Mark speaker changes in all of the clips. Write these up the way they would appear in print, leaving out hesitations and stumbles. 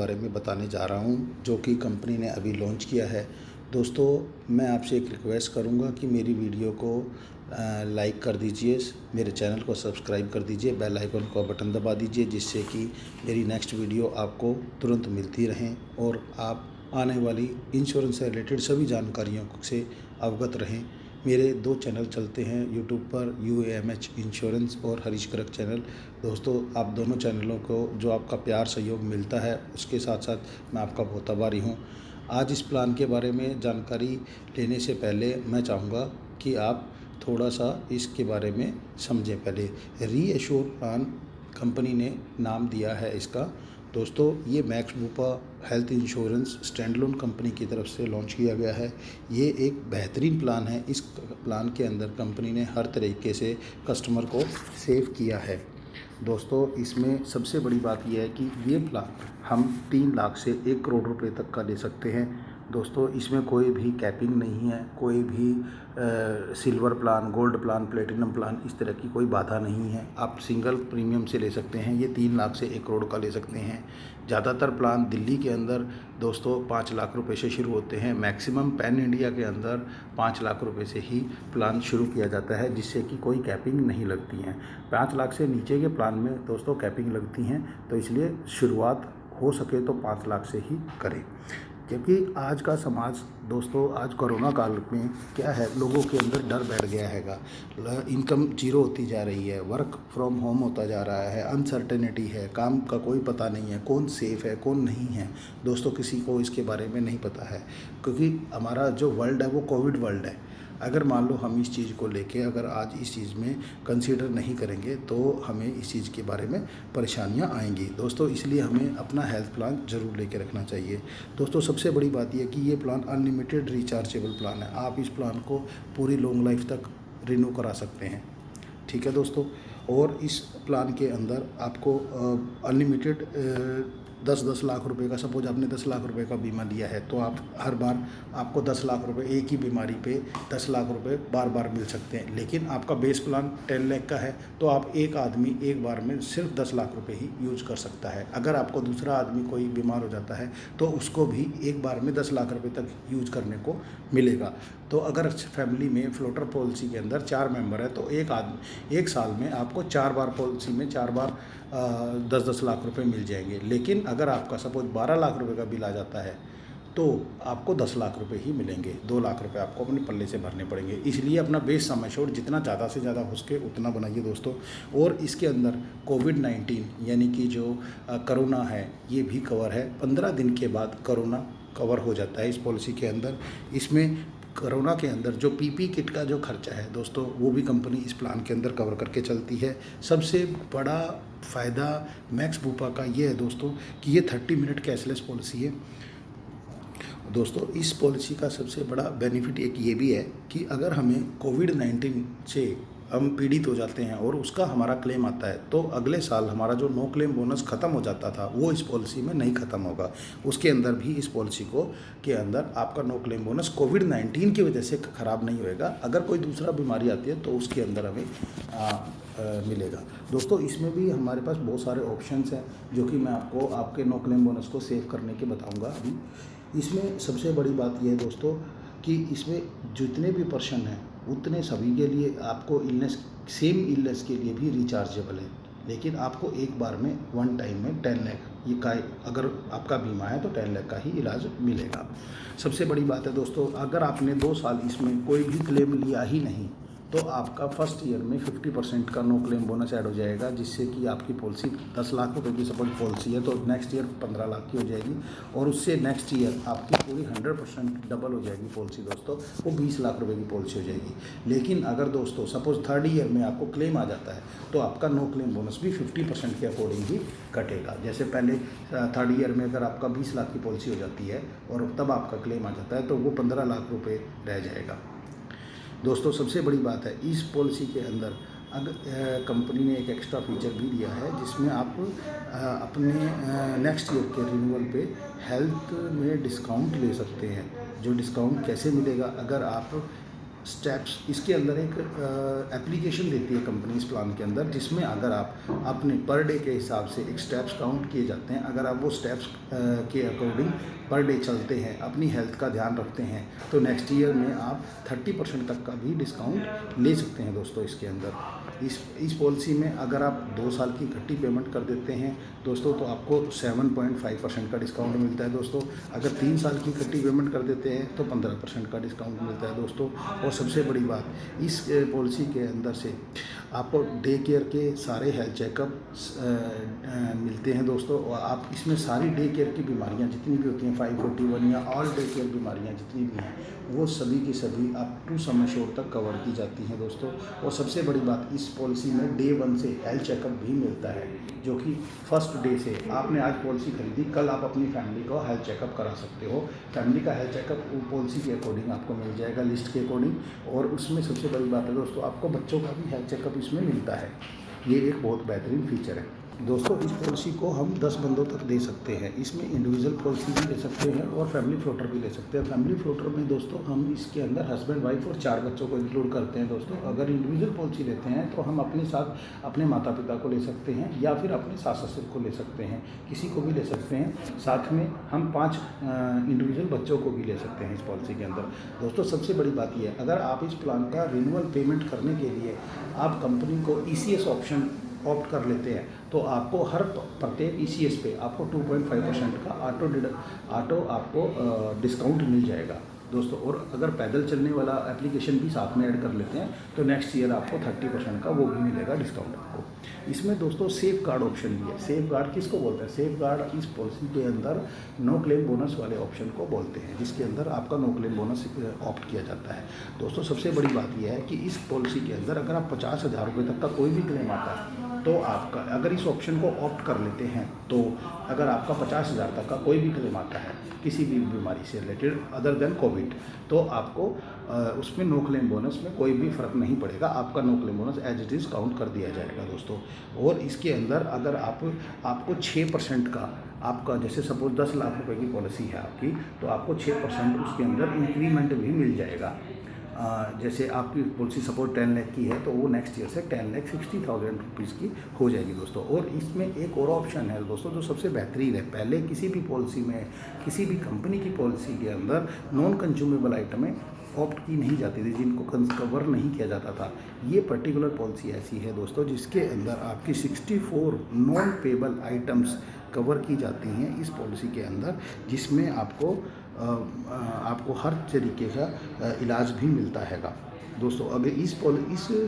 Speaker 1: बारे में बताने जा रहा हूं, जो कि कंपनी ने अभी लॉन्च किया है। दोस्तों, मैं आपसे एक रिक्वेस्ट करूंगा कि मेरी वीडियो को लाइक कर दीजिए, मेरे चैनल को सब्सक्राइब कर दीजिए, बेल आइकन का बटन दबा दीजिए, जिससे कि मेरी नेक्स्ट वीडियो आपको तुरंत मिलती रहें और आप आने वाली इंश्योरेंस से रिलेटेड सभी जानकारियों से अवगत रहें। मेरे 2 चैनल चलते हैं यूट्यूब पर, UAMH इंश्योरेंस और हरीश करक चैनल। दोस्तों, आप दोनों चैनलों को जो आपका प्यार सहयोग मिलता है, उसके साथ साथ मैं आपका बहुत आभारी हूँ। आज इस प्लान के बारे में जानकारी लेने से पहले मैं चाहूँगा कि आप थोड़ा सा इसके बारे में समझें। पहले रीएश्योर प्लान कंपनी ने नाम दिया है इसका। दोस्तों, ये max Bupa health insurance standalone company की तरफ से लॉन्च किया गया है। ये एक बेहतरीन प्लान है। इस प्लान के अंदर कंपनी ने हर तरीके से कस्टमर को सेव किया है। दोस्तों, इसमें सबसे बड़ी बात यह है कि ये प्लान हम 3 लाख से 1 करोड़ रुपए तक का ले सकते हैं। दोस्तों, इसमें कोई भी कैपिंग नहीं है, कोई भी silver plan, gold plan, platinum plan, इस तरह की कोई बाधा नहीं है। आप सिंगल प्रीमियम से ले सकते हैं। ये 3 लाख से 1 करोड़ का ले सकते हैं। ज़्यादातर प्लान दिल्ली के अंदर दोस्तों 5 लाख रुपए से शुरू होते हैं। मैक्सिमम पैन इंडिया के अंदर 5 लाख रुपए से ही प्लान शुरू किया जाता है, जिससे कि कोई कैपिंग नहीं लगती हैं। 5 लाख से नीचे के प्लान में दोस्तों कैपिंग लगती हैं, तो इसलिए शुरुआत हो सके तो 5 लाख से ही करें। क्योंकि आज का समाज दोस्तों, आज कोरोना काल में क्या है, लोगों के अंदर डर बैठ गया हैगा। इनकम जीरो होती जा रही है, वर्क फ्रॉम होम होता जा रहा है, अनसर्टेनिटी है, काम का कोई पता नहीं है, कौन सेफ़ है कौन नहीं है। दोस्तों, किसी को इसके बारे में नहीं पता है, क्योंकि हमारा जो वर्ल्ड है वो कोविड वर्ल्ड है। अगर मान लो हम इस चीज़ को लेके अगर आज इस चीज़ में कंसीडर नहीं करेंगे तो हमें इस चीज़ के बारे में परेशानियां आएंगी। दोस्तों, इसलिए हमें अपना हेल्थ प्लान ज़रूर लेके रखना चाहिए। दोस्तों, सबसे बड़ी बात यह कि ये प्लान अनलिमिटेड रिचार्जेबल प्लान है। आप इस प्लान को पूरी लॉन्ग लाइफ तक रिन्यू करा सकते हैं। ठीक है दोस्तों, और इस प्लान के अंदर आपको अनलिमिटेड 10-10 लाख रुपए का, सपोज आपने 10 लाख रुपए का बीमा लिया है, तो आप हर बार आपको 10 लाख रुपए, एक ही बीमारी पे 10 लाख रुपए बार बार मिल सकते हैं। लेकिन आपका बेस प्लान 10 लाख का है, तो आप एक आदमी एक बार में सिर्फ 10 लाख रुपए ही यूज कर सकता है। अगर आपको दूसरा आदमी कोई बीमार हो जाता है तो उसको भी एक बार में 10 लाख रुपए तक यूज करने को मिलेगा। तो अगर फैमिली में फ्लोटर पॉलिसी के अंदर 4 मेंबर है, तो एक आदमी एक साल में आपको 4 बार पॉलिसी में 4 बार 10-10 लाख रुपए मिल जाएंगे। लेकिन अगर आपका सपोज 12 लाख रुपए का बिल आ जाता है, तो आपको 10 लाख रुपए ही मिलेंगे। 2 लाख रुपए आपको अपने पल्ले से भरने पड़ेंगे। इसलिए अपना बेस सम एश्योर्ड जितना ज़्यादा से ज़्यादा हो सके उतना बनाइए दोस्तों। और इसके अंदर कोविड-19 यानी कि जो कोरोना है, ये भी कवर है। 15 दिन के बाद कोरोना कवर हो जाता है इस पॉलिसी के अंदर। इसमें कोरोना के अंदर जो पीपी किट का जो खर्चा है दोस्तों, वो भी कंपनी इस प्लान के अंदर कवर करके चलती है। सबसे बड़ा फ़ायदा मैक्स बुपा का ये है दोस्तों कि ये 30 मिनट कैशलेस पॉलिसी है। दोस्तों, इस पॉलिसी का सबसे बड़ा बेनिफिट एक ये भी है कि अगर हमें कोविड-19 से हम पीड़ित हो जाते हैं और उसका हमारा क्लेम आता है, तो अगले साल हमारा जो नो क्लेम बोनस ख़त्म हो जाता था, वो इस पॉलिसी में नहीं ख़त्म होगा। उसके अंदर भी इस पॉलिसी को के अंदर आपका नो क्लेम बोनस कोविड-19 की वजह से ख़राब नहीं होएगा। अगर कोई दूसरा बीमारी आती है तो उसके अंदर हमें मिलेगा। दोस्तों, इसमें भी हमारे पास बहुत सारे ऑप्शंस हैं, जो कि मैं आपको आपके नो क्लेम बोनस को सेव करने के बताऊँगा अभी। इसमें सबसे बड़ी बात यह है दोस्तों कि इसमें जितने भी पर्सन हैं उतने सभी के लिए आपको इलनेस, सेम इलनेस के लिए भी रिचार्जेबल है। लेकिन आपको एक बार में वन टाइम में 10 लाख ये का, अगर आपका बीमा है तो 10 लाख का ही इलाज मिलेगा। सबसे बड़ी बात है दोस्तों, अगर आपने 2 साल इसमें कोई भी क्लेम लिया ही नहीं, तो आपका फर्स्ट ईयर में 50% का नो क्लेम बोनस ऐड हो जाएगा, जिससे कि आपकी पॉलिसी 10 लाख रुपए की सपोज पॉलिसी है, तो नेक्स्ट ईयर 15 लाख की हो जाएगी। और उससे नेक्स्ट ईयर आपकी पूरी 100% डबल हो जाएगी पॉलिसी दोस्तों, वो 20 लाख रुपए की पॉलिसी हो जाएगी। लेकिन अगर दोस्तों सपोज 3rd ईयर में आपको क्लेम आ जाता है, तो आपका नो क्लेम बोनस भी 50% के अकॉर्डिंग ही कटेगा। जैसे पहले 3rd ईयर में अगर आपका 20 लाख की पॉलिसी हो जाती है और तब आपका क्लेम आ जाता है, तो वो 15 लाख रुपये रह जाएगा। दोस्तों, सबसे बड़ी बात है इस पॉलिसी के अंदर अगर कंपनी ने एक एक्स्ट्रा फीचर भी दिया है, जिसमें आप अपने नेक्स्ट ईयर के रिन्यूअल पे हेल्थ में डिस्काउंट ले सकते हैं। जो डिस्काउंट कैसे मिलेगा, अगर आप स्टेप्स, इसके अंदर एक एप्लीकेशन देती है कंपनी इस प्लान के अंदर, जिसमें अगर आप अपने पर डे के हिसाब से एक स्टेप्स काउंट किए जाते हैं, अगर आप वो स्टेप्स के अकॉर्डिंग पर डे चलते हैं, अपनी हेल्थ का ध्यान रखते हैं, तो नेक्स्ट ईयर में आप 30% तक का भी डिस्काउंट ले सकते हैं दोस्तों। इसके अंदर इस पॉलिसी में अगर आप 2 साल की इकट्ठी पेमेंट कर देते हैं दोस्तों, तो आपको 7.5% का डिस्काउंट मिलता है दोस्तों। अगर 3 साल की इकट्ठी पेमेंट कर देते हैं तो 15% का डिस्काउंट मिलता है दोस्तों। और सबसे बड़ी बात, इस पॉलिसी के अंदर से आपको डे केयर के सारे हेल्थ चेकअप मिलते हैं दोस्तों। और आप इसमें सारी डे केयर की बीमारियां जितनी भी होती हैं 541 या ऑल डे केयर बीमारियां जितनी भी हैं, वो सभी की सभी अप टू सम एश्योर तक कवर की जाती हैं दोस्तों। और सबसे बड़ी बात, इस पॉलिसी में डे 1 से हेल्थ चेकअप भी मिलता है, जो कि फर्स्ट डे से आपने आज पॉलिसी खरीदी, कल आप अपनी फैमिली को हेल्थ चेकअप करा सकते हो। फैमिली का हेल्थ चेकअप पॉलिसी के अकॉर्डिंग आपको मिल जाएगा, लिस्ट के अकॉर्डिंग। और उसमें सबसे बड़ी बात है दोस्तों, आपको बच्चों का भी हेल्थ चेकअप इसमें मिलता है। ये एक बहुत बेहतरीन फीचर है दोस्तों। इस पॉलिसी को हम 10 बंदों तक दे सकते हैं। इसमें इंडिविजुअल पॉलिसी भी ले सकते हैं और फैमिली फ्लोटर भी ले सकते हैं। फैमिली फ्लोटर में दोस्तों हम इसके अंदर हस्बैंड वाइफ और 4 बच्चों को इंक्लूड करते हैं दोस्तों। अगर इंडिविजुअल पॉलिसी लेते हैं तो हम अपने साथ अपने माता पिता को ले सकते हैं या फिर अपने सास ससुर को ले सकते हैं, किसी को भी ले सकते हैं। साथ में हम 5 इंडिविजुअल बच्चों को भी ले सकते हैं इस पॉलिसी के अंदर दोस्तों। सबसे बड़ी बात यह है, अगर आप इस प्लान का रिन्यूअल पेमेंट करने के लिए आप कंपनी को ECS ऑप्शन ऑप्ट कर लेते हैं, तो आपको हर प्रत्येक ECS पे आपको 2.5% का ऑटो आपको डिस्काउंट मिल जाएगा दोस्तों। और अगर पैदल चलने वाला एप्लीकेशन भी साथ में ऐड कर लेते हैं तो नेक्स्ट ईयर आपको 30% का वो भी मिलेगा डिस्काउंट आपको। इसमें दोस्तों सेफ गार्ड ऑप्शन भी है। सेफ गार्ड किसको बोलते हैं? सेफ गार्ड इस पॉलिसी के अंदर नो क्लेम बोनस वाले ऑप्शन को बोलते हैं, जिसके अंदर आपका नो क्लेम बोनस ऑप्ट किया जाता है दोस्तों। सबसे बड़ी बात यह है कि इस पॉलिसी के अंदर अगर आप 50,000 रुपये तक का कोई भी क्लेम आता है तो आपका, अगर इस ऑप्शन को ऑप्ट कर लेते हैं तो अगर आपका 50,000 तक का कोई भी क्लेम आता है किसी भी बीमारी से रिलेटेड अदर देन कोविड, तो आपको उसमें नो क्लेम बोनस में कोई भी फ़र्क नहीं पड़ेगा। आपका no claim bonus as it is count कर दिया जाएगा दोस्तों। और इसके अंदर अगर आपको 6% का, आपका जैसे सपोज 10 लाख रुपए की पॉलिसी है आपकी, तो आपको 6% उसके अंदर इंक्रीमेंट भी मिल जाएगा। जैसे आपकी पॉलिसी सपोज 10 लाख की है तो वो नेक्स्ट ईयर से 10,60,000 रुपीज़ की हो जाएगी दोस्तों। और इसमें एक और ऑप्शन है दोस्तों जो सबसे बेहतरीन है। पहले किसी भी पॉलिसी में, किसी भी कंपनी की पॉलिसी के अंदर नॉन कंज्यूमेबल आइटमें ऑप्ट की नहीं जाती थी, जिनको कवर नहीं किया जाता था। ये पर्टिकुलर पॉलिसी ऐसी है दोस्तों जिसके अंदर आपकी 64 नॉन पेबल आइटम्स कवर की जाती हैं इस पॉलिसी के अंदर, जिसमें आपको हर तरीके का इलाज भी मिलता हैगा दोस्तों। अगर इस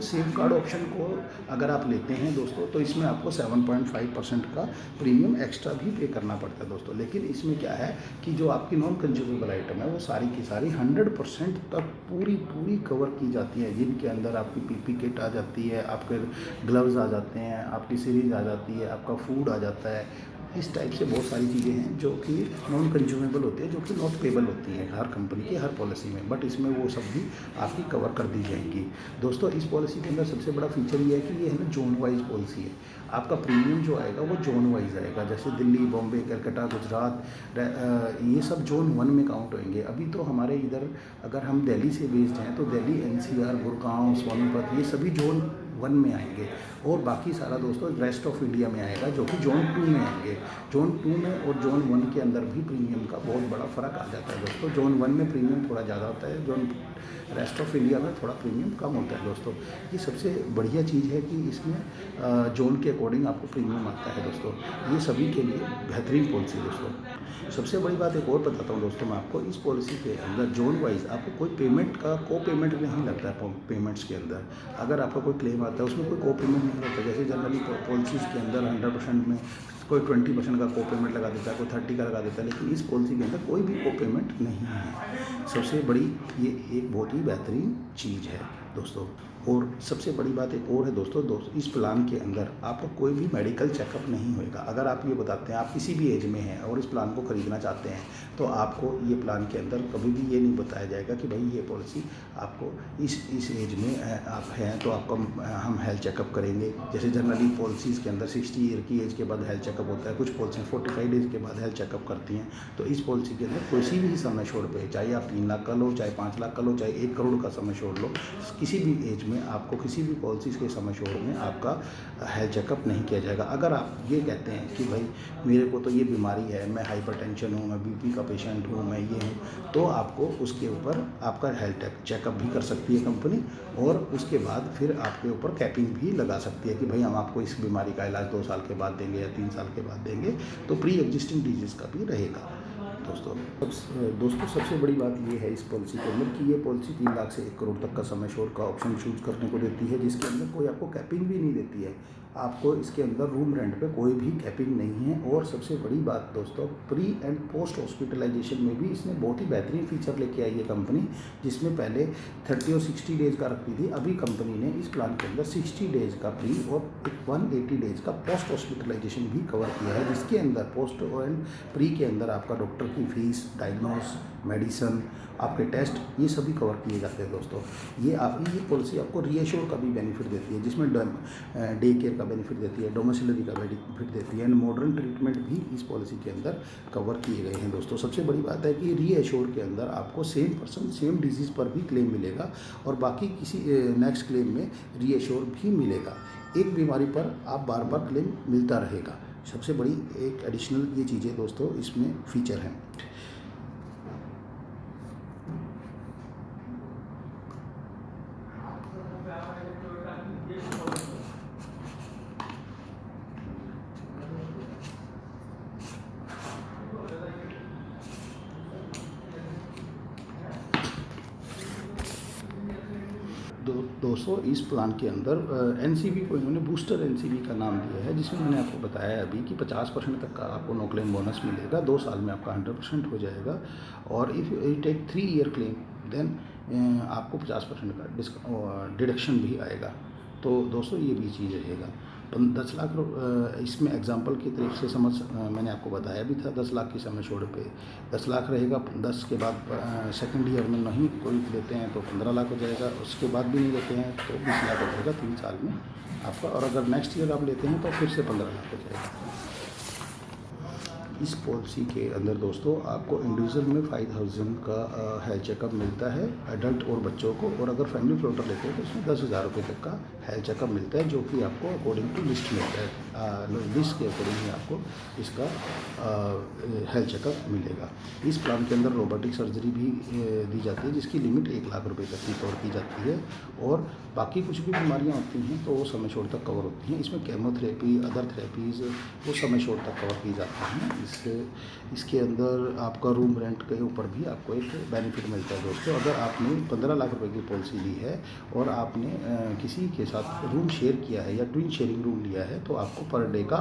Speaker 1: सेफ गार्ड ऑप्शन को अगर आप लेते हैं दोस्तों, तो इसमें आपको 7.5% का प्रीमियम एक्स्ट्रा भी पे करना पड़ता है दोस्तों। लेकिन इसमें क्या है कि जो आपकी नॉन कंज्यूमेबल आइटम है वो सारी की सारी 100% तक पूरी कवर की जाती है, जिनके अंदर आपकी PP किट आ जाती है, आपके ग्लव्स आ जाते हैं, आपकी सीरीज आ जाती है, आपका फूड आ जाता है। इस टाइप से बहुत सारी चीज़ें हैं जो कि नॉन कंज्यूमेबल होती है, जो कि नॉट पेबल होती हैं हर कंपनी की हर पॉलिसी में, बट इसमें वो सब भी आपकी कवर कर दी जाएंगी दोस्तों। इस पॉलिसी के अंदर सबसे बड़ा फीचर ये है कि ये है ना जोन वाइज पॉलिसी है। आपका प्रीमियम जो आएगा वो जोन वाइज आएगा, जैसे दिल्ली, बॉम्बे, कलकत्ता, गुजरात, ये सब जोन 1 में काउंट होंगे। अभी तो हमारे इधर अगर हम दिल्ली से बेस्ड हैं तो दिल्ली, NCR, गुड़गांव, सोनीपत, ये सभी जोन 1 में आएंगे। और बाकी सारा दोस्तों रेस्ट ऑफ इंडिया में आएगा, जो कि जोन 2 में आएंगे। जोन 2 में और जोन 1 के अंदर भी प्रीमियम का बहुत बड़ा फ़र्क आ जाता है दोस्तों। जोन 1 में प्रीमियम थोड़ा ज़्यादा होता है, जोन रेस्ट ऑफ इंडिया में थोड़ा प्रीमियम कम होता है दोस्तों। ये सबसे बढ़िया चीज़ है कि इसमें जोन के अकॉर्डिंग आपको प्रीमियम आता है दोस्तों। ये सभी के लिए बेहतरीन पॉलिसी दोस्तों। सबसे बड़ी बात एक और बताता हूँ दोस्तों मैं आपको, इस पॉलिसी के अंदर जोन वाइज आपको कोई पेमेंट का को पेमेंट नहीं लगता है पेमेंट्स के अंदर। अगर आपका कोई क्लेम आता है उसमें कोई को पेमेंट नहीं लगता। जैसे जनरली पॉलिसीज़ के अंदर 100% में कोई 20% का को पेमेंट लगा देता है, कोई 30 का लगा देता है, लेकिन इस पॉलिसी के अंदर कोई भी को पेमेंट नहीं है। सबसे बड़ी ये एक बहुत ही बेहतरीन चीज़ है दोस्तों। और सबसे बड़ी बात एक और है दोस्तों, इस प्लान के अंदर आपको कोई भी मेडिकल चेकअप नहीं होएगा। अगर आप ये बताते हैं आप किसी भी एज में हैं और इस प्लान को ख़रीदना चाहते हैं, तो आपको ये प्लान के अंदर कभी भी ये नहीं बताया जाएगा कि भाई ये पॉलिसी आपको इस एज में आप हैं तो आपका हम हेल्थ चेकअप करेंगे। जैसे जनरली पॉलिसीज़ के अंदर 60 ईयर की एज के बाद हेल्थ चेकअप होता है, कुछ पॉलिसी 45 डेज़ के बाद हेल्थ चेकअप करती हैं। तो इस पॉलिसी के अंदर किसी भी सम एश्योर्ड पे, चाहे आप 3 लाख का लो, चाहे 5 लाख का लो, चाहे 1 करोड़ का सम एश्योर्ड लो, किसी भी एज में आपको किसी भी पॉलिसीज़ के सम एश्योर्ड में आपका हेल्थ चेकअप नहीं किया जाएगा। अगर आप ये कहते हैं कि भाई मेरे को तो ये बीमारी है, मैं हाइपरटेंशन हूँ, मैं बीपी का पेशेंट हूँ, मैं ये हूँ, तो आपको उसके ऊपर आपका हेल्थ चेकअप भी कर सकती है कंपनी, और उसके बाद फिर आपके ऊपर कैपिंग भी लगा सकती है कि भाई हम आपको इस बीमारी का इलाज 2 साल के बाद देंगे या 3 साल के बाद देंगे। तो प्री एग्जिस्टिंग डिजीज़ का भी रहेगा दोस्तों सबसे बड़ी बात ये है इस पॉलिसी के अंदर कि ये पॉलिसी 3 लाख से 1 करोड़ तक का सम एश्योर्ड का ऑप्शन चूज करने को देती है, जिसके अंदर कोई आपको कैपिंग भी नहीं देती है। आपको इसके अंदर रूम रेंट पे कोई भी कैपिंग नहीं है। और सबसे बड़ी बात दोस्तों, प्री एंड पोस्ट हॉस्पिटलाइजेशन में भी इसने बहुत ही बेहतरीन फीचर लेके आई है कंपनी, जिसमें पहले 30 और 60 डेज़ का रखती थी। अभी कंपनी ने इस प्लान के अंदर 60 डेज़ का प्री और 180 डेज़ का पोस्ट हॉस्पिटलाइजेशन भी कवर किया है, जिसके अंदर पोस्ट एंड प्री के अंदर आपका डॉक्टर की फीस, डायग्नोस, मेडिसन, आपके टेस्ट, ये सभी कवर किए जाते हैं दोस्तों। ये पॉलिसी आपको रीएश्योर का भी बेनिफिट देती है, जिसमें डे केयर का बेनिफिट देती है, डोमिसिलरी का बेनिफिट देती है, एंड मॉडर्न ट्रीटमेंट भी इस पॉलिसी के अंदर कवर किए गए हैं दोस्तों। सबसे बड़ी बात है कि रीएश्योर के अंदर आपको सेम पर्सन सेम डिजीज़ पर भी क्लेम मिलेगा, और बाकी किसी नेक्स्ट क्लेम में रीएश्योर भी मिलेगा। एक बीमारी पर आप बार बार क्लेम मिलता रहेगा। सबसे बड़ी एक एडिशनल ये चीज़ें दोस्तों इसमें फीचर हैं। दोस्तों इस प्लान के अंदर एनसीबी को इन्होंने बूस्टर एनसीबी का नाम दिया है, जिसमें मैंने आपको बताया अभी कि 50% तक का आपको नो क्लेम बोनस मिलेगा, 2 साल में आपका 100% हो जाएगा। और if you take 3 year claim then आपको 50% का डिडक्शन भी आएगा। तो दोस्तों ये भी चीज़ रहेगा। 10 लाख इसमें एग्जांपल की तरफ से मैंने आपको बताया भी था, 10 लाख की सम एश्योर्ड पे 10 लाख रहेगा। 10 के बाद सेकंड ईयर में नहीं कोई लेते हैं तो 15 लाख हो जाएगा, उसके बाद भी नहीं लेते हैं तो 20 लाख हो जाएगा 3 साल में आपका, और अगर नेक्स्ट ईयर आप लेते हैं तो फिर से 15 लाख हो जाएगा। इस पॉलिसी के अंदर दोस्तों आपको इंडिविजुअल में 5000 का हेल्थ चेकअप मिलता है एडल्ट और बच्चों को, और अगर फैमिली फ्लोटर लेते हैं तो उसमें 10,000 रुपये तक का हेल्थ चेकअप मिलता है, जो कि आपको अकॉर्डिंग टू लिस्ट मिलता है। लिस्ट के अकॉर्डिंग ही आपको इसका हेल्थ चेकअप मिलेगा। इस प्लान के अंदर रोबोटिक सर्जरी भी दी जाती है, जिसकी लिमिट 1 लाख रुपये तक की कवर की जाती है, और बाकी कुछ भी बीमारियाँ होती हैं तो वो समय छोड़ तक कवर होती हैं। इसमें केमोथेरेपी, अदर थेरेपीज़ वो समय छोड़ तक कवर की जाती हैं। इसके अंदर आपका रूम रेंट के ऊपर भी आपको एक बेनिफिट मिलता है दोस्तों। अगर आपने 15 लाख रुपए की पॉलिसी ली है और आपने किसी के साथ रूम शेयर किया है या ट्विन शेयरिंग रूम लिया है, तो आपको पर डे का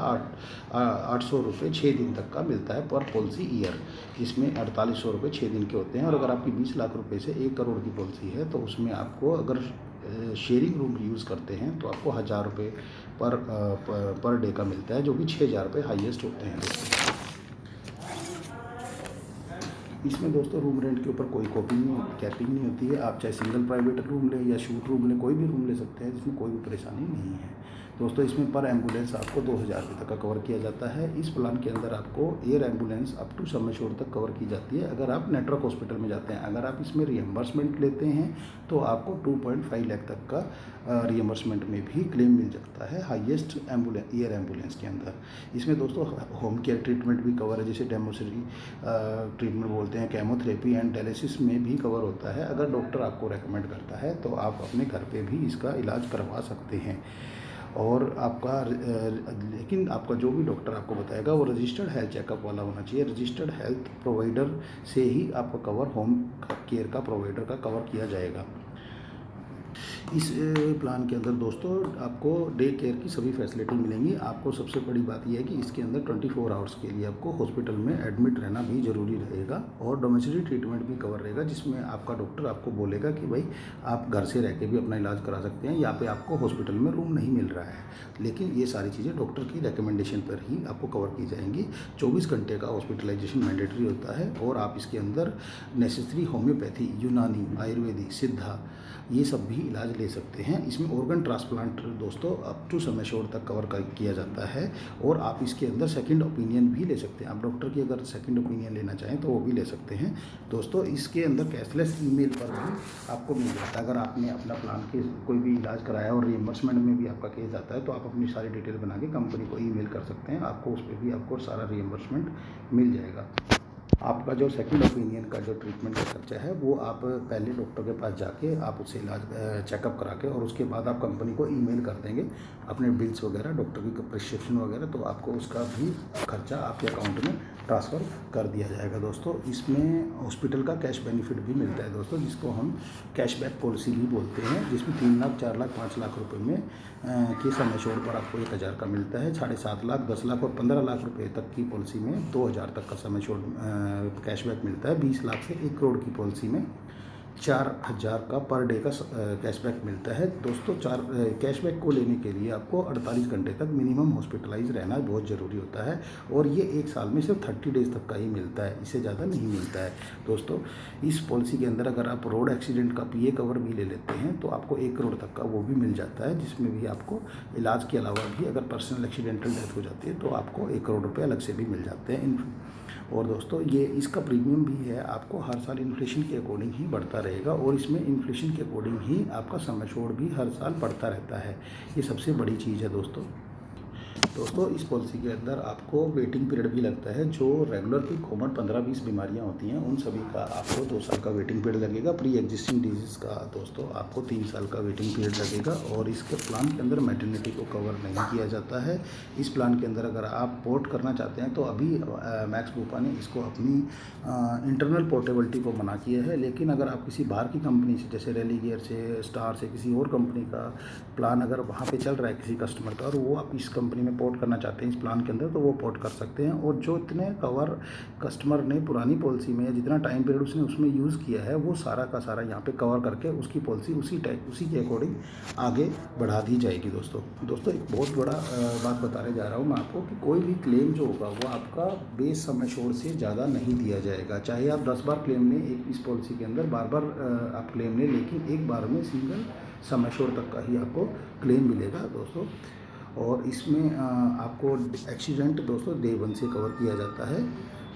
Speaker 1: 800 रुपये 6 दिन तक का मिलता है पर पॉलिसी ईयर। इसमें 4800 रुपये 6 दिन के होते हैं। और अगर आपकी 20 लाख रुपये से 1 करोड़ की पॉलिसी है तो उसमें आपको अगर शेयरिंग रूम यूज़ करते हैं तो आपको 1000 रुपये पर डे का मिलता है, जो कि 6000 रुपये हाईएस्ट होते हैं दोस्तों। इसमें दोस्तों रूम रेंट के ऊपर कोई कैपिंग नहीं होती है। आप चाहे सिंगल प्राइवेट रूम लें या शूट रूम लें, कोई भी रूम ले सकते हैं, जिसमें कोई भी परेशानी नहीं है दोस्तों। इसमें पर एम्बुलेंस आपको 2000 रुपये तक का कवर किया जाता है। इस प्लान के अंदर आपको air ambulance up to sum assured तक कवर की जाती है अगर आप नेटवर्क हॉस्पिटल में जाते हैं। अगर आप इसमें रियम्बर्समेंट लेते हैं तो आपको 2.5 लाख तक का रियम्बर्समेंट में भी क्लेम मिल सकता है हाईएस्ट एयर एम्बुलेंस के अंदर। इसमें दोस्तों होम केयर ट्रीटमेंट भी कवर है, जिसे डेमोसरी ट्रीटमेंट बोलते हैं। केमोथेरेपी एंड डायलिसिस में भी कवर होता है। अगर डॉक्टर आपको रेकमेंड करता है तो आप अपने घर पे भी इसका इलाज करवा सकते हैं। और लेकिन आपका जो भी डॉक्टर आपको बताएगा वो रजिस्टर्ड हेल्थ चेकअप वाला होना चाहिए। रजिस्टर्ड हेल्थ प्रोवाइडर से ही आपका कवर होम केयर का प्रोवाइडर का कवर किया जाएगा। इस प्लान के अंदर दोस्तों आपको डे केयर की सभी फैसिलिटी मिलेंगी। आपको सबसे बड़ी बात यह है कि इसके अंदर 24 आवर्स के लिए आपको हॉस्पिटल में एडमिट रहना भी ज़रूरी रहेगा और डोमेस्टिक ट्रीटमेंट भी कवर रहेगा, जिसमें आपका डॉक्टर आपको बोलेगा कि भाई आप घर से रह के भी अपना इलाज करा सकते हैं, यहाँ पे आपको हॉस्पिटल में रूम नहीं मिल रहा है, लेकिन ये सारी चीज़ें डॉक्टर की रिकमेंडेशन पर ही आपको कवर की जाएंगी। 24 घंटे का हॉस्पिटलाइजेशन मैंडेटरी होता है और आप इसके अंदर नेसेसरी होम्योपैथी, यूनानी, आयुर्वेदिक, सिद्धा ये सब भी इलाज ले सकते हैं। इसमें ऑर्गन ट्रांसप्लांट दोस्तों अप टू सम एश्योर्ड तक कवर किया जाता है और आप इसके अंदर सेकंड ओपिनियन भी ले सकते हैं। आप डॉक्टर की अगर सेकंड ओपिनियन लेना चाहें तो वो भी ले सकते हैं दोस्तों। इसके अंदर कैशलेस ईमेल पर भी आपको मिल जाता है। अगर आपने अपना प्लान के कोई भी इलाज कराया और रिएम्बर्समेंट में भी आपका केस आता है तो आप अपनी सारी डिटेल बना के कंपनी को ईमेल कर सकते हैं, आपको उस पर भी आपको सारा रिएम्बर्समेंट मिल जाएगा। आपका जो सेकंड ओपिनियन का जो ट्रीटमेंट का खर्चा है वो आप पहले डॉक्टर के पास जाके आप उससे इलाज चेकअप करा के और उसके बाद आप कंपनी को ईमेल कर देंगे अपने बिल्स वगैरह, डॉक्टर की प्रिस्क्रिप्शन वगैरह, तो आपको उसका भी खर्चा आपके अकाउंट में ट्रांसफ़र कर दिया जाएगा दोस्तों। इसमें हॉस्पिटल का कैश बेनिफिट भी मिलता है दोस्तों, जिसको हम कैशबैक पॉलिसी भी बोलते हैं, जिसमें 3 लाख, 4 लाख, 5 लाख रुपए में के सम एश्योर्ड पर आपको 1,000 का मिलता है। 7.5 लाख, 10 लाख और 15 लाख रुपए तक की पॉलिसी में 2,000 तक का सम एश्योर्ड कैशबैक मिलता है। 20 लाख से 1 करोड़ की पॉलिसी में 4,000 का पर डे का कैशबैक मिलता है दोस्तों। कैशबैक को लेने के लिए आपको 48 घंटे तक मिनिमम हॉस्पिटलाइज रहना बहुत ज़रूरी होता है और ये 1 साल में सिर्फ 30 डेज़ तक का ही मिलता है, इससे ज़्यादा नहीं मिलता है दोस्तों। इस पॉलिसी के अंदर अगर आप रोड एक्सीडेंट का पीए कवर भी ले लेते हैं तो आपको 1 करोड़ तक का वो भी मिल जाता है, जिसमें भी आपको इलाज के अलावा भी अगर पर्सनल एक्सीडेंटल डेथ हो जाती है तो आपको 1 करोड़ रुपये अलग से भी मिल जाते हैं। और दोस्तों ये इसका प्रीमियम भी है, आपको हर साल इन्फ्लेशन के अकॉर्डिंग ही बढ़ता रहेगा और इसमें इन्फ्लेशन के अकॉर्डिंग ही आपका सम एश्योर्ड भी हर साल बढ़ता रहता है। ये सबसे बड़ी चीज़ है दोस्तों। इस पॉलिसी के अंदर आपको वेटिंग पीरियड भी लगता है। जो रेगुलर की कॉमन 15-20 बीमारियां होती हैं उन सभी का आपको 2 साल का वेटिंग पीरियड लगेगा। प्री एग्जिस्टिंग डिजीज़ का दोस्तों आपको 3 साल का वेटिंग पीरियड लगेगा और इसके प्लान के अंदर मैटरनिटी को कवर नहीं किया जाता है। इस प्लान के अंदर अगर आप पोर्ट करना चाहते हैं तो अभी मैक्स बुपा ने इसको अपनी इंटरनल पोर्टेबिलिटी को मना किया है, लेकिन अगर आप किसी बाहर की कंपनी से जैसे रेलीगेयर से, स्टार से, किसी और कंपनी का प्लान अगर वहाँ पे चल रहा है किसी कस्टमर का और वो आप इस कंपनी में पोर्ट करना चाहते हैं इस प्लान के अंदर तो वो पोर्ट कर सकते हैं। और जो इतने कवर कस्टमर ने पुरानी पॉलिसी में या जितना टाइम पीरियड उसने उसमें यूज़ किया है वो सारा का सारा यहाँ पे कवर करके उसकी पॉलिसी उसी के अकॉर्डिंग आगे बढ़ा दी जाएगी दोस्तों। एक बहुत बड़ा बात बताने जा रहा हूँ मैं आपको कि कोई भी क्लेम जो होगा वो आपका बेस सम एश्योर्ड से ज़्यादा नहीं दिया जाएगा। चाहे आप 10 बार क्लेम लें इस पॉलिसी के अंदर, बार बार आप क्लेम लें, लेकिन एक बार में सिंगल सम एश्योर्ड तक का ही आपको क्लेम मिलेगा दोस्तों। और इसमें आपको एक्सीडेंट दोस्तों डे 1 से कवर किया जाता है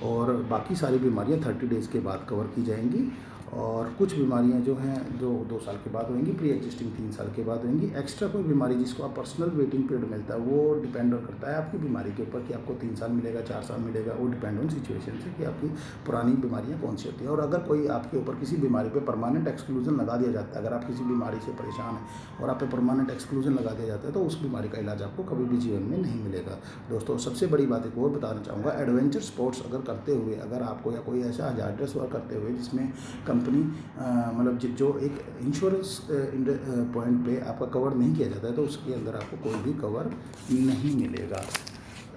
Speaker 1: और बाकी सारी बीमारियां 30 डेज़ के बाद कवर की जाएंगी और कुछ बीमारियां जो हैं जो 2 साल के बाद होंगी, प्री एग्जिस्टिंग 3 साल के बाद होंगी। एक्स्ट्रा कोई बीमारी जिसको आप पर्सनल वेटिंग पीरियड मिलता है वो डिपेंड करता है आपकी बीमारी के ऊपर कि आपको 3 साल मिलेगा, 4 साल मिलेगा, वो डिपेंड ऑन सिचुएशन से कि आपकी पुरानी बीमारियां कौन सी होती हैं। और अगर कोई आपके ऊपर किसी बीमारी पर परमानेंट एक्सक्लूजन लगा दिया जाता है, अगर आप किसी बीमारी से परेशान हैं और आप पे परमानेंट एक्सक्लूजन लगा दिया जाता है तो उस बीमारी का इलाज आपको कभी भी जीवन में नहीं मिलेगा दोस्तों। सबसे बड़ी बात एक और बताना चाहूँगा, एडवेंचर स्पोर्ट्स अगर करते हुए अगर आपको या कोई ऐसा हजार्डस वर्क करते हुए जिसमें कंपनी मतलब जो एक इंश्योरेंस पॉइंट पे आपका कवर नहीं किया जाता है तो उसके अंदर आपको कोई भी कवर नहीं मिलेगा।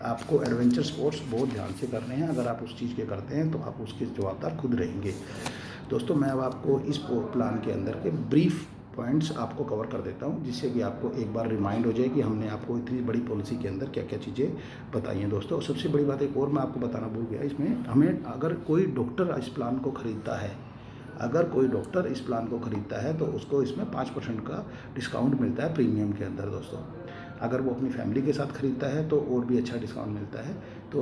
Speaker 1: आपको एडवेंचर स्पोर्ट्स बहुत ध्यान से करने हैं, अगर आप उस चीज़ के करते हैं तो आप उसके जवाबदार खुद रहेंगे दोस्तों। मैं अब आपको इस प्लान के अंदर के ब्रीफ पॉइंट्स आपको कवर कर देता हूं, जिससे कि आपको एक बार रिमाइंड हो जाए कि हमने आपको इतनी बड़ी पॉलिसी के अंदर क्या क्या चीज़ें बताई हैं दोस्तों। और सबसे बड़ी बात एक और मैं आपको बताना भूल गया, इसमें हमें अगर कोई डॉक्टर इस प्लान को ख़रीदता है, अगर कोई डॉक्टर इस प्लान को ख़रीदता है तो उसको इसमें 5% का डिस्काउंट मिलता है प्रीमियम के अंदर दोस्तों। अगर वो अपनी फैमिली के साथ ख़रीदता है तो और भी अच्छा डिस्काउंट मिलता है। तो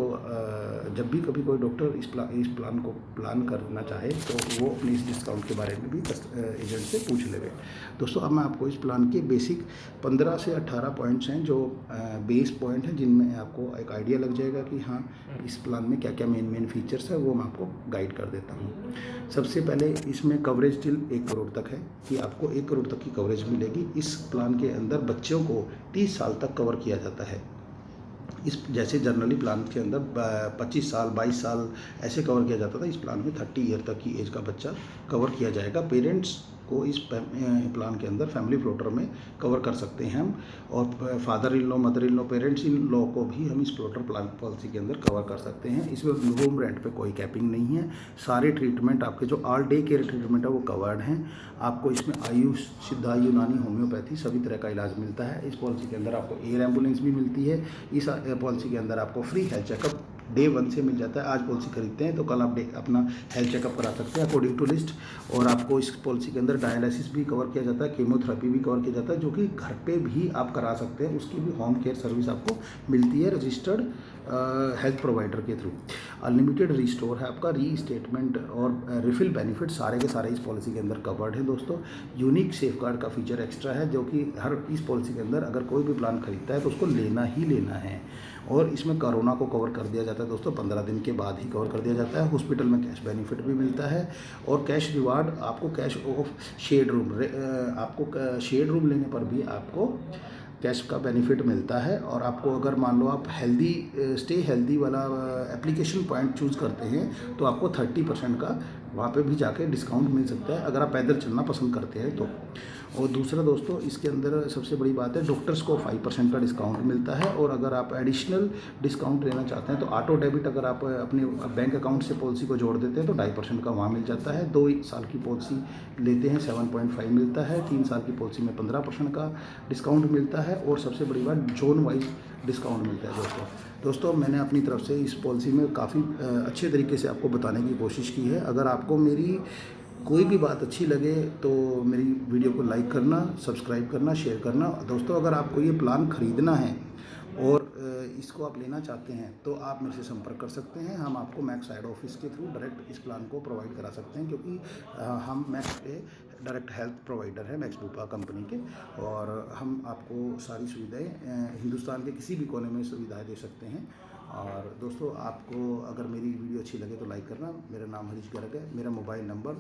Speaker 1: जब भी कभी कोई डॉक्टर इस प्लान को प्लान करना चाहे तो वो अपने इस डिस्काउंट के बारे में भी एजेंट से पूछ लेवे दोस्तों। अब मैं आपको इस प्लान के बेसिक 15 से 18 पॉइंट्स हैं जो बेस पॉइंट हैं, जिनमें आपको एक आइडिया लग जाएगा कि हाँ इस प्लान में क्या क्या मेन फीचर्स है, वो मैं आपको गाइड कर देता हूँ। सबसे पहले इसमें कवरेज टिल 1 करोड़ तक है कि आपको 1 करोड़ तक की कवरेज मिलेगी। इस प्लान के अंदर बच्चों को 30 साल तक कवर किया जाता है। इस जैसे जनरली प्लान के अंदर 25 साल 22 साल ऐसे कवर किया जाता था, इस प्लान में 30 ईयर तक की एज का बच्चा कवर किया जाएगा। पेरेंट्स को इस प्लान के अंदर फैमिली फ्लोटर में कवर कर सकते हैं हम, और father in law, mother in law, parents in law को भी हम इस फ्लोटर प्लान पॉलिसी के अंदर कवर कर सकते हैं। इसमें रूम रेंट पे कोई कैपिंग नहीं है। सारे ट्रीटमेंट आपके जो ऑल डे केयर ट्रीटमेंट है वो कवर्ड हैं। आपको इसमें आयुष, सिद्धा, यूनानी, होम्योपैथी सभी तरह का इलाज मिलता है। इस पॉलिसी के अंदर आपको एयर एम्बुलेंस भी मिलती है। इस पॉलिसी के अंदर आपको फ्री हेल्थ चेकअप डे 1 से मिल जाता है। आज पॉलिसी खरीदते हैं तो कल आप अपना हेल्थ चेकअप करा सकते हैं अकॉर्डिंग टू लिस्ट। और आपको इस पॉलिसी के अंदर डायलिसिस भी कवर किया जाता है, कीमोथेरेपी भी कवर किया जाता है, जो कि घर पे भी आप करा सकते हैं। उसकी भी होम केयर सर्विस आपको मिलती है रजिस्टर्ड हेल्थ प्रोवाइडर के थ्रू। अनलिमिटेड रिस्टोर है आपका, री स्टेटमेंट और रिफिल बेनिफिट सारे के सारे इस पॉलिसी के अंदर कवर्ड है दोस्तों। यूनिक सेफगार्ड का फीचर एक्स्ट्रा है, जो कि हर इस पॉलिसी के अंदर अगर कोई भी प्लान खरीदता है तो उसको लेना ही लेना है। और इसमें कोरोना को कवर कर दिया जाता है दोस्तों, 15 दिन के बाद ही कवर कर दिया जाता है। हॉस्पिटल में कैश बेनिफिट भी मिलता है, और कैश रिवार्ड आपको कैश ऑफ शेड रूम, आपको शेड रूम लेने पर भी आपको कैश का बेनिफिट मिलता है। और आपको अगर मान लो आप हेल्दी स्टे हेल्दी वाला एप्लीकेशन पॉइंट चूज़ करते हैं तो आपको 30% का वहाँ पे भी जाके डिस्काउंट मिल सकता है, अगर आप पैदल चलना पसंद करते हैं तो। और दूसरा दोस्तों, इसके अंदर सबसे बड़ी बात है, डॉक्टर्स को 5% का डिस्काउंट मिलता है। और अगर आप एडिशनल डिस्काउंट लेना चाहते हैं तो ऑटो डेबिट अगर आप अपने बैंक अकाउंट से पॉलिसी को जोड़ देते हैं तो 2.5% का वहाँ मिल जाता है। 2 साल की पॉलिसी लेते हैं 7.5 मिलता है। 3 साल की पॉलिसी में 15% का डिस्काउंट मिलता है। और सबसे बड़ी बात, जोन वाइज डिस्काउंट मिलता है दोस्तों। मैंने अपनी तरफ से इस पॉलिसी में काफ़ी अच्छे तरीके से आपको बताने की कोशिश की है। अगर आपको मेरी कोई भी बात अच्छी लगे तो मेरी वीडियो को लाइक करना, सब्सक्राइब करना, शेयर करना। दोस्तों, अगर आपको ये प्लान ख़रीदना है और इसको आप लेना चाहते हैं तो आप मेरे से संपर्क कर सकते हैं। हम आपको मैक्स साइड ऑफिस के थ्रू डायरेक्ट इस प्लान को प्रोवाइड करा सकते हैं, क्योंकि हम मैक्स पे डायरेक्ट हेल्थ प्रोवाइडर है, मैक्स बुपा कंपनी के। और हम आपको सारी सुविधाएं हिंदुस्तान के किसी भी कोने में सुविधाएं दे सकते हैं। और दोस्तों, आपको अगर मेरी वीडियो अच्छी लगे तो लाइक करना। मेरा नाम हरीश गर्ग है। मेरा मोबाइल नंबर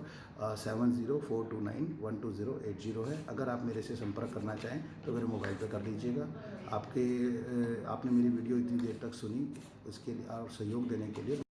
Speaker 1: 7042912080 है। अगर आप मेरे से संपर्क करना चाहें तो मेरे मोबाइल पे कर लीजिएगा। आपने मेरी वीडियो इतनी देर तक सुनी, उसके लिए और सहयोग देने के लिए